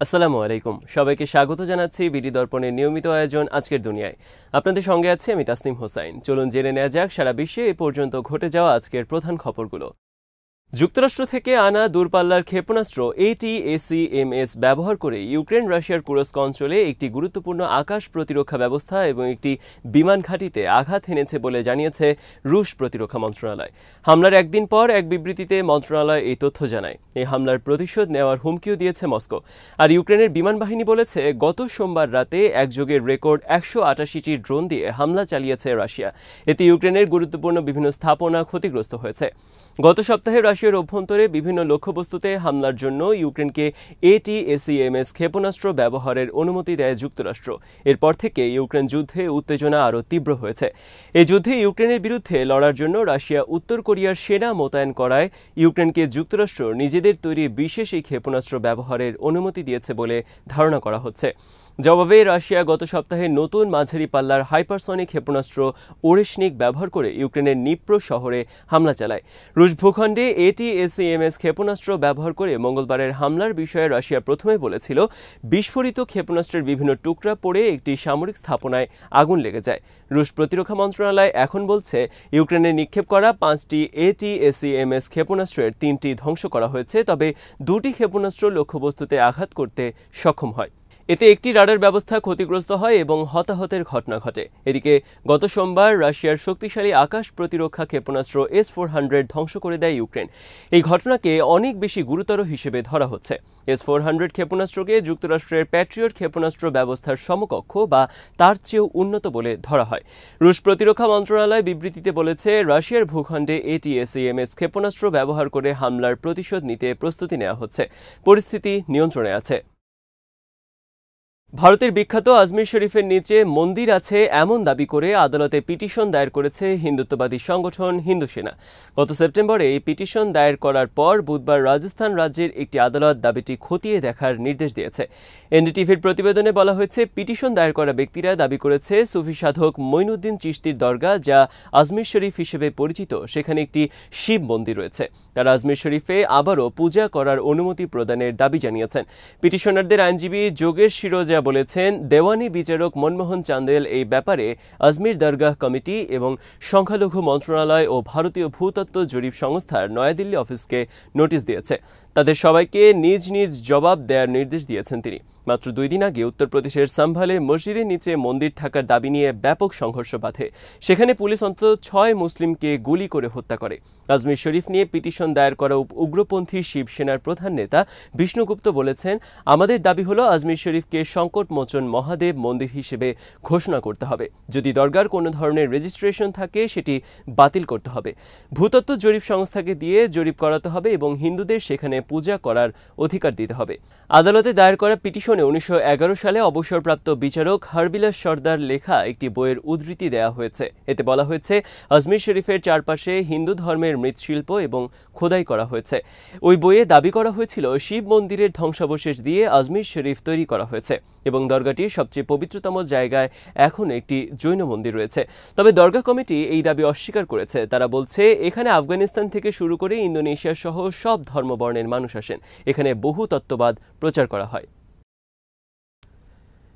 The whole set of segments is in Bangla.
আসসালামু আলাইকুম, সবাইকে স্বাগত জানাচ্ছি বিডি দর্পণের নিয়মিত আয়োজন আজকের দুনিয়ায়। আপনাদের সঙ্গে আছি আমি তাসনিম হোসাইন। চলুন জেনে নেওয়া যাক সারা বিশ্বে এ পর্যন্ত ঘটে যাওয়া আজকের প্রধান খবরগুলো। যুক্তরাষ্ট্র থেকে আনা দূরপাল্লার ক্ষেপণাস্ত্র ATACMS ব্যবহার করে ইউক্রেন রাশিয়ার কুরস্ক অঞ্চলে একটি গুরুত্বপূর্ণ আকাশ প্রতিরক্ষা ব্যবস্থা এবং একটি বিমান ঘাঁটিতে আঘাত হেনেছে বলে জানিয়েছে রুশ প্রতিরক্ষা মন্ত্রণালয়। হামলার একদিন পর এক বিবৃতিতে মন্ত্রণালয় এই তথ্য জানায়। এই হামলার প্রতিশোধ নেওয়ার হুমকিও দিয়েছে মস্কো। আর ইউক্রেনের বিমান বাহিনী বলেছে, গত সোমবার রাতে একযোগে রেকর্ড 188টি ড্রোন দিয়ে হামলা চালিয়েছে রাশিয়া। এতে ইউক্রেনের গুরুত্বপূর্ণ বিভিন্ন স্থাপনা ক্ষতিগ্রস্ত হয়েছে। গত সপ্তাহে রাশিয়ার অভ্যন্তরে বিভিন্ন লক্ষ্যবস্তুতে হামলার জন্য ইউক্রেনকে ATACMS ক্ষেপণাস্ত্র ব্যবহারের অনুমতি দেয় যুক্তরাষ্ট্র। এরপর থেকে ইউক্রেন যুদ্ধে উত্তেজনা আরও তীব্র হয়েছে। এই যুদ্ধে ইউক্রেনের বিরুদ্ধে লড়ার জন্য রাশিয়া উত্তর কোরিয়ার সেনা মোতায়েন করায় ইউক্রেনকে যুক্তরাষ্ট্র নিজেদের তৈরি বিশেষ এই ক্ষেপণাস্ত্র ব্যবহারের অনুমতি দিয়েছে বলে ধারণা করা হচ্ছে। জবাবে রাশিয়া গত সপ্তাহে নতুন মাঝারি পাল্লার হাইপারসনিক ক্ষেপণাস্ত্র ওরেশনিক ব্যবহার করে ইউক্রেনের নিপ্রো শহরে হামলা চালায়। রুশ ভূখণ্ডে ATACMS ক্ষেপণাস্ত্র ব্যবহার করে মঙ্গলবারের হামলার বিষয়ে রাশিয়া প্রথমে বলেছিল, বিস্ফোরিত ক্ষেপণাস্ত্রের বিভিন্ন টুকরা পড়ে একটি সামরিক স্থাপনায় আগুন লেগে যায়। রুশ প্রতিরক্ষা মন্ত্রণালয় এখন বলছে, ইউক্রেনে নিক্ষেপ করা 5টি ATACMS ক্ষেপণাস্ত্রের 3টি ধ্বংস করা হয়েছে, তবে 2টি ক্ষেপণাস্ত্র লক্ষ্যবস্তুতে আঘাত করতে সক্ষম হয়। এতে একটি রাডার ব্যবস্থা ক্ষতিগ্রস্ত হয় এবং হতাহতের ঘটনা ঘটে। এদিকে গত সোমবার রাশিয়ার শক্তিশালী আকাশ প্রতিরক্ষা ক্ষেপণাস্ত্র S-400 ধ্বংস করে দেয় ইউক্রেন। এই ঘটনাকে অনেক বেশি গুরুতর হিসেবে ধরা হচ্ছে। S-400 ক্ষেপণাস্ত্রকে যুক্তরাষ্ট্রের প্যাট্রিয়ট ক্ষেপণাস্ত্র ব্যবস্থার সমকক্ষ বা তার চেয়েও উন্নত বলে ধরা হয়। রুশ প্রতিরক্ষা মন্ত্রণালয় বিবৃতিতে বলেছে, রাশিয়ার ভূখণ্ডে ATACMS ক্ষেপণাস্ত্র ব্যবহার করে হামলার প্রতিশোধ নিতে প্রস্তুতি নেওয়া হচ্ছে। পরিস্থিতি নিয়ন্ত্রণে আছে। ভারতের বিখ্যাত আজমির শরীফের নিচে মন্দির আছে এমন দাবি করে আদালতে পিটিশন দায়ের করেছে হিন্দুত্ববাদী সংগঠন হিন্দু সেনা। গত সেপ্টেম্বরে এই পিটিশন দায়ের করার পর বুধবার রাজস্থান রাজ্যের একটি আদালত দাবিটি খতিয়ে দেখার নির্দেশ দিয়েছে। এনডিটিভির প্রতিবেদনে বলা হয়েছে, পিটিশন দায়ের করা ব্যক্তিরা দাবি করেছে, সুফি সাধক মঈনুদ্দিন চিশতির দরগা, যা আজমির শরীফ হিসেবে পরিচিত, সেখানে একটি শিব মন্দির রয়েছে। তারা আজমির শরীফে আবারও পূজা করার অনুমতি প্রদানের দাবি জানিয়েছেন। পিটিশনারদের আইনজীবী যোগেশ শিরোজা বলেছেন, দেওয়ানি বিচারক মনমোহন চান্দেল এই ব্যাপারে আজমির দরগাহ কমিটি এবং সংখ্যালঘু মন্ত্রণালয় ও ভারতীয় ভূতত্ত্ব জরিপ সংস্থার নয়াদিল্লি অফিসকে নোটিশ দিয়েছে। তাদের সবাইকে নিজ নিজ জবাব দেওয়ার নির্দেশ দিয়েছেন তিনি। মাত্র 2 দিন আগে উত্তরপ্রদেশের সম্ভালে মসজিদের নিচে মন্দির থাকার দাবি নিয়ে ব্যাপক সংঘর্ষ বাধে। সেখানে পুলিশ অন্তত 6 মুসলিমকে গুলি করে হত্যা করে। আজমির শরীফ নিয়ে পিটিশন দায়ের করা উগ্রপন্থী শিবসেনার প্রধান নেতা বিষ্ণুগুপ্ত বলেছেন, আমাদের দাবি হলো আজমির শরীফকে সংকটমোচন মহাদেব মন্দির হিসেবে ঘোষণা করতে হবে। যদি দরগার কোনো ধরনের রেজিস্ট্রেশন থাকে সেটি বাতিল করতে হবে। ভূতত্ত্ব জরিপ সংস্থাকে দিয়ে জরিপ করাতে হবে এবং হিন্দুদের সেখানে পূজা করার অধিকার দিতে হবে। আদালতে দায়ের করা পিটিশনে 1911 সালে অবসরপ্রাপ্ত বিচারক হরবিলাস সর্দার লেখা একটি বইয়ের উদ্ধৃতি দেওয়া হয়েছে। এতে বলা হয়েছে, আজমির শরীফের চারপাশে হিন্দু ধর্মের মৃৎশিল্প এবং খোদাই করা হয়েছে। ওই বইয়ে দাবি করা হয়েছিল, শিব মন্দিরের ধ্বংসাবশেষ দিয়ে আজমির শরীফ তৈরি করা হয়েছে এবং দরগাটির সবচেয়ে পবিত্রতম জায়গায় এখন একটি জৈন মন্দির রয়েছে। তবে দরগা কমিটি এই দাবি অস্বীকার করেছে। তারা বলছে, এখানে আফগানিস্তান থেকে শুরু করে ইন্দোনেশিয়া সহ সব ধর্মবর্ণের মানুষ আসেন। এখানে বহু তত্ত্ববাদ প্রচার করা হয়।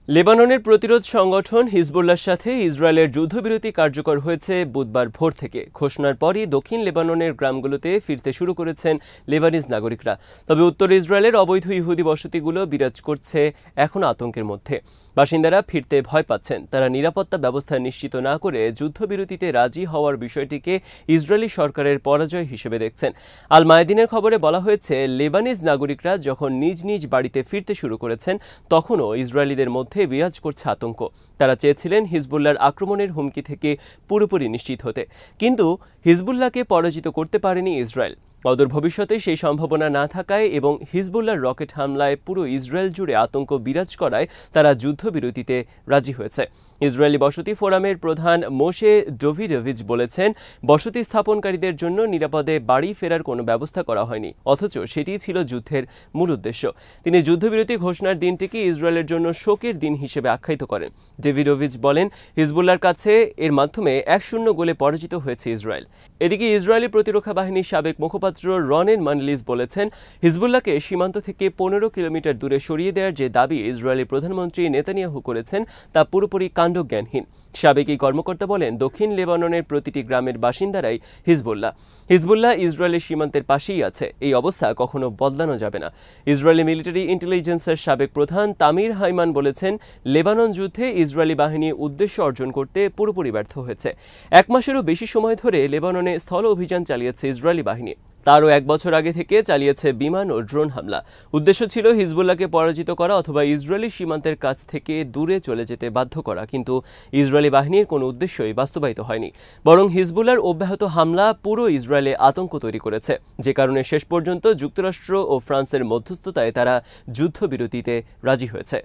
লেবাননের প্রতিরোধ সংগঠন হিজবুল্লাহর সাথে ইসরায়েলের যুদ্ধবিরতি কার্যকর হয়েছে বুধবার ভোর থেকে। ঘোষণার পরই দক্ষিণ লেবাননের গ্রামগুলোতে ফিরতে শুরু করেছেন লেবানিজ নাগরিকরা। তবে উত্তর ইসরায়েলের অবৈধ ইহুদি বসতিগুলো বিরাজ করছে এখন আতঙ্কের মধ্যে। বাসিন্দারা ফিরতে ভয় পাচ্ছেন। তারা নিরাপত্তা ব্যবস্থা নিশ্চিত না করে যুদ্ধবিরতিতে রাজি হওয়ার বিষয়টিকে ইসরায়েলি সরকারের পরাজয় হিসেবে দেখছেন। আল মায়াদিনের খবরে বলা হয়েছে, লেবানিজ নাগরিকরা যখন নিজ নিজ বাড়িতে ফিরতে শুরু করেছেন, তখনও ইসরায়েলিদের মধ্যে বিরাজ করছে আতঙ্ক। তারা চেয়েছিলেন হিজবুল্লাহর আক্রমণের হুমকি থেকে পুরোপুরি নিশ্চিত হতে, কিন্তু হিজবুল্লাহকে পরাজিত করতে পারেনি ইসরায়েল। অদূর ভবিষ্যতে সেই সম্ভাবনা না থাকায় এবং হিজবুল্লাহর রকেট হামলায় পুরো ইসরায়েল জুড়ে আতঙ্ক বিরাজ করায় তারা যুদ্ধবিরতিতে রাজি হয়েছে। ইসরায়েলি বসতি ফোরামের প্রধান মোশে ডোভিডোভিচ বলেছেন, বসতি স্থাপনকারীদের জন্য নিরাপদে বাড়ি ফেরার কোনো ব্যবস্থা করা হয়নি, অথচ সেটিই ছিল যুদ্ধের মূল উদ্দেশ্য। তিনি যুদ্ধবিরতি ঘোষণার দিনটিকে ইসরায়েলের জন্য শোকের দিন হিসেবে আখ্যায়িত করেন। ডেভিডোভিচ বলেন, হিজবুল্লাহর কাছে এর মাধ্যমে 1-0 গোলে পরাজিত হয়েছে ইসরায়েল। এদিকে ইসরায়েলি প্রতিরক্ষা বাহিনীর সাবেক মুখপাত্র রনেন মানলিস বলেছেন, হিজবুল্লাহকে সীমান্ত থেকে 15 কিলোমিটার দূরে সরিয়ে দেওয়ার যে দাবি ইসরায়েলি প্রধানমন্ত্রী নেতানিয়াহু করেছেন তা পুরোপুরি কাণ্ডজ্ঞানহীন। সাবেক এই কর্মকর্তা বলেন, দক্ষিণ লেবাননের প্রতিটি গ্রামের বাসিন্দারাই হিজবুল্লাহ ইসরায়েলের সীমান্তের পাশেই আছে। এই অবস্থা কখনো বদলানো যাবে না। ইসরায়েলি মিলিটারি ইন্টেলিজেন্সের সাবেক প্রধান তামির হাইমান বলেছেন, লেবানন যুদ্ধে ইসরায়েলি বাহিনী উদ্দেশ্য অর্জন করতে পুরোপুরি ব্যর্থ হয়েছে। 1 মাসেরও বেশি সময় ধরে লেবাননে স্থল অভিযান চালিয়েছে ইসরায়েলি বাহিনী। তারও 1 বছর আগে থেকে চালিয়েছে বিমান ও ড্রোন হামলা। উদ্দেশ্য ছিল হিজবুল্লাহকে পরাজিত করা অথবা ইসরায়েলি সীমান্তের কাছ থেকে দূরে চলে যেতে বাধ্য করা, কিন্তু ইসরায়েলি বাহিনীর কোনো উদ্দেশ্যই বাস্তবায়িত হয়নি। বরং হিজবুল্লাহর অব্যাহত হামলা পুরো ইসরায়েলে আতঙ্ক তৈরি করেছে, যে কারণে শেষ পর্যন্ত যুক্তরাষ্ট্র ও ফ্রান্সের মধ্যস্থতায় তারা যুদ্ধবিরতিতে রাজি হয়েছে।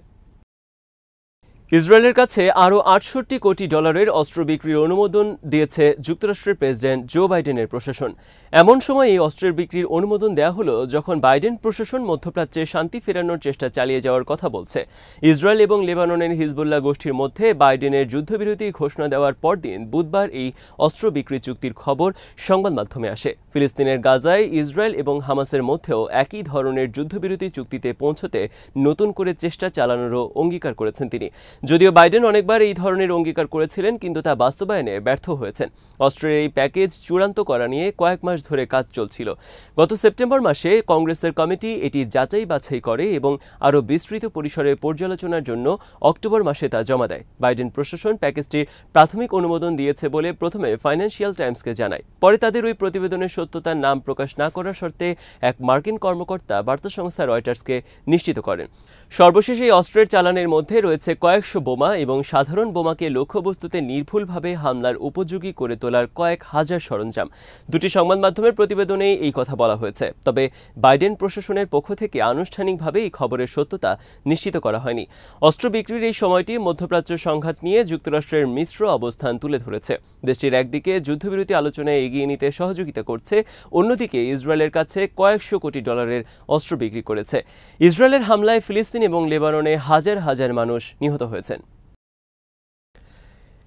ইসরায়েলের কাছে আরও $68 কোটি অস্ত্র বিক্রির অনুমোদন দিয়েছে যুক্তরাষ্ট্রের প্রেসিডেন্ট জো বাইডেনের প্রশাসন। এমন সময় এই অস্ত্রের বিক্রির অনুমোদন দেওয়া হলো যখন বাইডেন প্রশাসন মধ্যপ্রাচ্যে শান্তি ফেরানোর চেষ্টা চালিয়ে যাওয়ার কথা বলছে। ইসরায়েল এবং লেবাননের হিজবুল্লাহ গোষ্ঠীর মধ্যে বাইডেনের যুদ্ধবিরতি ঘোষণা দেওয়ার পরদিন বুধবার এই অস্ত্র বিক্রি চুক্তির খবর সংবাদ মাধ্যমে আসে। ফিলিস্তিনের গাজায় ইসরায়েল এবং হামাসের মধ্যেও একই ধরনের যুদ্ধবিরতি চুক্তিতে পৌঁছতে নতুন করে চেষ্টা চালানোরও অঙ্গীকার করেছেন তিনি। যদিও বাইডেন অনেকবার এই ধরনের অঙ্গীকার করেছিলেন, কিন্তু তা বাস্তবায়নে ব্যর্থ হয়েছেন। অস্ট্রের এই প্যাকেজ চূড়ান্ত করা নিয়ে কয়েক মাস ধরে কাজ চলছিল। গত সেপ্টেম্বর মাসে কংগ্রেসের কমিটি এটি যাচাই বাছাই করে এবং আরও বিস্তৃত পরিসরে পর্যালোচনার জন্য অক্টোবর মাসে তা জমা দেয়। বাইডেন প্রশাসন প্যাকেজটির প্রাথমিক অনুমোদন দিয়েছে বলে প্রথমে ফাইন্যান্সিয়াল টাইমসকে জানায়। পরে তাদের ওই প্রতিবেদনের সত্যতার নাম প্রকাশ না করার শর্তে এক মার্কিন কর্মকর্তা বার্তা সংস্থা রয়টার্সকে নিশ্চিত করেন। সর্বশেষ এই অস্ত্রের চালানের মধ্যে রয়েছে কয়েকশো বোমা এবং সাধারণ বোমাকে লক্ষ্যবস্তুতে নির্ভুলভাবে হামলার উপযোগী করে তোলার কয়েক হাজার সরঞ্জাম। দুটি সংবাদ মাধ্যমের প্রতিবেদনেই এই কথা বলা হয়েছে। তবে বাইডেন প্রশাসনের পক্ষ থেকে আনুষ্ঠানিকভাবে এই খবরের সত্যতা নিশ্চিত করা হয়নি। অস্ত্র বিক্রির এই সময়টি মধ্যপ্রাচ্য সংঘাত নিয়ে যুক্তরাষ্ট্রের মিশ্র অবস্থান তুলে ধরেছে। দেশটির একদিকে যুদ্ধবিরতি আলোচনায় এগিয়ে নিতে সহযোগিতা করছে, অন্যদিকে ইসরায়েলের কাছে কয়েকশো কোটি ডলারের অস্ত্র বিক্রি করেছে। ইসরায়েলের হামলায় ফিলিস্তিন এবং লেবাননে হাজার হাজার মানুষ নিহত হয়েছেন।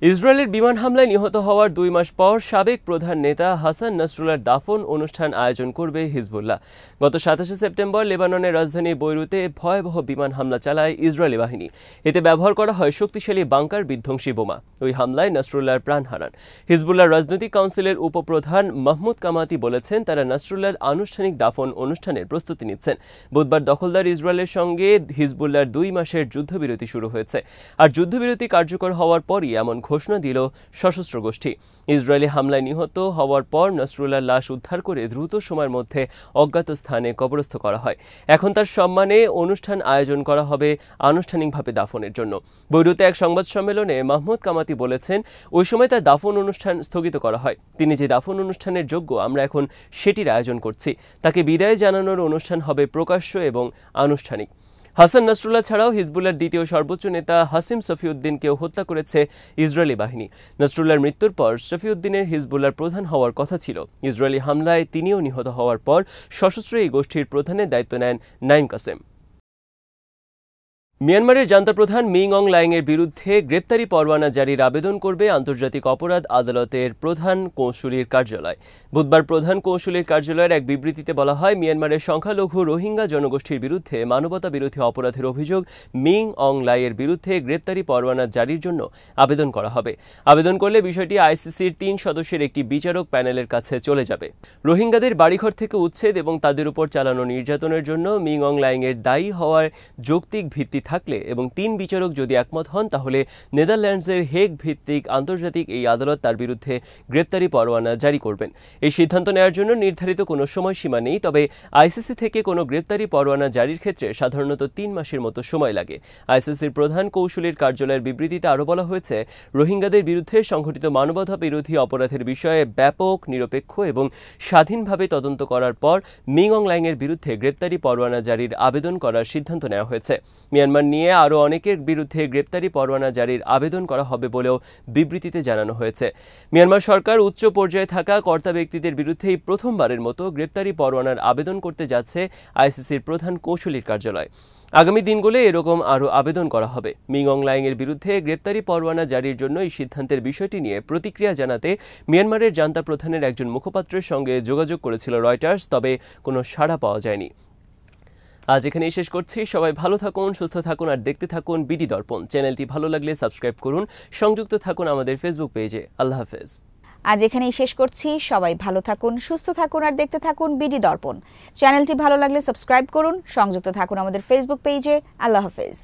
ইসরায়েলের বিমান হামলায় নিহত হওয়ার 2 মাস পর সাবেক প্রধান নেতা হাসান নাসরুল্লাহর দাফন অনুষ্ঠান আয়োজন করবে হিজবুল্লাহ। গত 27 সেপ্টেম্বর লেবাননের রাজধানী বৈরুতে ভয়াবহ বিমান হামলা চালায় ইসরায়েলি বাহিনী। এতে ব্যবহার করা হয় শক্তিশালী বাংকার বিধ্বংসী বোমা। ওই হামলায় নাসরুল্লাহর প্রাণ হারান। হিজবুল্লাহর রাজনৈতিক কাউন্সিলের উপপ্রধান মাহমুদ কামাতি বলেছেন, তারা নাসরুল্লাহর আনুষ্ঠানিক দাফন অনুষ্ঠানের প্রস্তুতি নিচ্ছেন। বুধবার দখলদার ইসরায়েলের সঙ্গে হিজবুল্লাহর 2 মাসের যুদ্ধবিরতি শুরু হয়েছে। আর যুদ্ধবিরতি কার্যকর হওয়ার পরই এমন ঘোষণা দিল সশস্ত্র গোষ্ঠী। ইসরায়েলি হামলায় নিহত হওয়ার পর নাসরুল্লাহর লাশ উদ্ধার করে দ্রুত সময়ের মধ্যে অজ্ঞাত স্থানে কবরস্থ করা হয়। এখন তার সম্মানে অনুষ্ঠান আয়োজন করা হবে আনুষ্ঠানিকভাবে দাফনের জন্য। বৈরুতে এক সংবাদ সম্মেলনে মাহমুদ কামাতি বলেছেন, ওই সময় তার দাফন অনুষ্ঠান স্থগিত করা হয়। তিনি যে দাফন অনুষ্ঠানের যোগ্য, আমরা এখন সেটির আয়োজন করছি। তাকে বিদায় জানানোর অনুষ্ঠান হবে প্রকাশ্য এবং আনুষ্ঠানিক। হাসান নাসরুল্লাহ ছাড়াও হিজবুল্লাহর দ্বিতীয় সর্বোচ্চ নেতা হাসিম সফিউদ্দিনকেও হত্যা করেছে ইসরায়েলি বাহিনী। নাসরুল্লাহর মৃত্যুর পর সফিউদ্দিনের হিজবুল্লাহর প্রধান হওয়ার কথা ছিল। ইসরায়েলি হামলায় তিনিও নিহত হওয়ার পর সশস্ত্র এই গোষ্ঠীর প্রধানের দায়িত্ব নেন নাইম কাসেম। মিয়ানমারের জান্তা প্রধান মিং অং লাইংয়ের বিরুদ্ধে গ্রেপ্তারি পরোয়ানা জারির আবেদন করবে আন্তর্জাতিক অপরাধ আদালতের প্রধান কৌঁসুলির কার্যালয়। বুধবার প্রধান কৌঁসুলির কার্যালয়ের এক বিবৃতিতে বলা হয়, মিয়ানমারের সংখ্যালঘু রোহিঙ্গা জনগোষ্ঠীর বিরুদ্ধে মানবতা বিরোধী অপরাধের অভিযোগ মিং অং লাইয়ের বিরুদ্ধে গ্রেপ্তারি পরোয়ানা জারির জন্য আবেদন করা হবে। আবেদন করলে বিষয়টি আইসিসির 3 সদস্যের একটি বিচারক প্যানেলের কাছে চলে যাবে। রোহিঙ্গাদের বাড়িঘর থেকে উচ্ছেদ এবং তাদের উপর চালানো নির্যাতনের জন্য মিং অং লাইংয়ের দায়ী হওয়ার যৌক্তিক ভিত্তি থাকলে এবং 3 বিচারক যদি একমত হন, তাহলে নেদারল্যান্ডসের হেগ ভিত্তিক আন্তর্জাতিক এই আদালত তার বিরুদ্ধে গ্রেপ্তারি পরোয়ানা জারি করবেন। এই সিদ্ধান্ত নেওয়ার জন্য নির্ধারিত কোনো সময়সীমা নেই, তবে আইসিসি থেকে কোনো গ্রেপ্তারি পরোয়ানা জারির ক্ষেত্রে সাধারণত 3 মাসের মতো সময় লাগে। আইসিসির প্রধান কৌঁসুলির কার্যালয়ের বিবৃতিতে আরও বলা হয়েছে, রোহিঙ্গাদের বিরুদ্ধে সংঘটিত মানবতা বিরোধী অপরাধের বিষয়ে ব্যাপক, নিরপেক্ষ এবং স্বাধীনভাবে তদন্ত করার পর মিং অং লাইংয়ের বিরুদ্ধে গ্রেপ্তারি পরোয়ানা জারির আবেদন করার সিদ্ধান্ত নেওয়া হয়েছে। মিয়ানমার মিয়ানমার নিয়ে আরও অনেকের বিরুদ্ধে গ্রেপ্তারি পরোয়ানা জারির আবেদন করা হবে বলেও বিবৃতিতে জানানো হয়েছে। মিয়ানমার সরকার উচ্চ পর্যায়ে থাকা কর্তা ব্যক্তিদের বিরুদ্ধেই প্রথমবারের মতো গ্রেপ্তারি পরোয়ানার আবেদন করতে যাচ্ছে আইসিসির প্রধান কৌঁসুলির কার্যালয়। আগামী দিনগুলো এরকম আরও আবেদন করা হবে। মিং অংলাইংয়ের বিরুদ্ধে গ্রেপ্তারি পরোয়ানা জারির জন্য এই সিদ্ধান্তের বিষয়টি নিয়ে প্রতিক্রিয়া জানাতে মিয়ানমারের জান্তা প্রধানের একজন মুখপাত্রের সঙ্গে যোগাযোগ করেছিল রয়টার্স, তবে কোনো সাড়া পাওয়া যায়নি। আজ এখানেই শেষ করছি। সবাই ভালো থাকুন, সুস্থ থাকুন আর দেখতে থাকুন বিডি দর্পণ। চ্যানেলটি ভালো লাগলে সাবস্ক্রাইব করুন, সংযুক্ত থাকুন আমাদের ফেসবুক পেজে। আল্লাহ হাফেজ। আজ এখানেই শেষ করছি। সবাই ভালো থাকুন, সুস্থ থাকুন আর দেখতে থাকুন বিডি দর্পণ। চ্যানেলটি ভালো লাগলে সাবস্ক্রাইব করুন, সংযুক্ত থাকুন আমাদের ফেসবুক পেজে। আল্লাহ হাফেজ।